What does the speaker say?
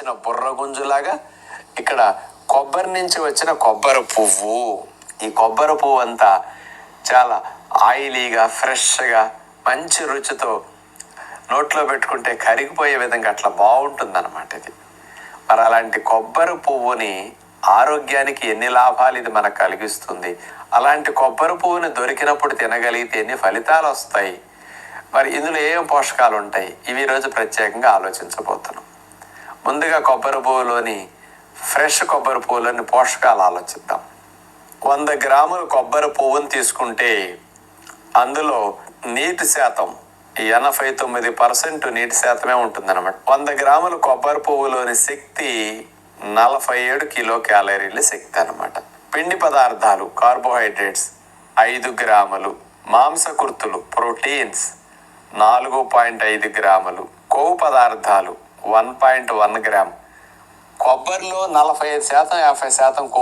వచ్చిన బుర్ర గుంజులాగా ఇక్కడ కొబ్బరి నుంచి వచ్చిన కొబ్బరి పువ్వు. ఈ కొబ్బరి పువ్వు అంతా చాలా ఆయిలీగా, ఫ్రెష్గా, మంచి రుచితో నోట్లో పెట్టుకుంటే కరిగిపోయే విధంగా అట్లా బాగుంటుంది అన్నమాట ఇది. మరి అలాంటి కొబ్బరి పువ్వుని ఆరోగ్యానికి ఎన్ని లాభాలు ఇది మనకు కలిగిస్తుంది. అలాంటి కొబ్బరి పువ్వుని దొరికినప్పుడు తినగలిగితే ఎన్ని ఫలితాలు వస్తాయి. మరి ఇందులో ఏం పోషకాలు ఉంటాయి, ఇవి ఈరోజు ప్రత్యేకంగా ఆలోచించబోతున్నాం. ముందుగా కొబ్బరి పువ్వులోని ఫ్రెష్ కొబ్బరి పువ్వులోని పోషకాలు ఆలోచిద్దాం. 100 గ్రాములు కొబ్బరి పువ్వుని తీసుకుంటే అందులో నీటి శాతం 89% నీటి శాతమే ఉంటుందన్నమాట. 100 గ్రాములు కొబ్బరి పువ్వులోని శక్తి 47 కిలో క్యాలరీల శక్తి అన్నమాట. పిండి పదార్థాలు కార్బోహైడ్రేట్స్ 5 గ్రాములు, మాంసకృతులు ప్రోటీన్స్ 4.5 గ్రాములు, కొవ్వు పదార్థాలు 1.1 గ్రామ్. కొబ్బరిలో 45% 50% కొవ్వు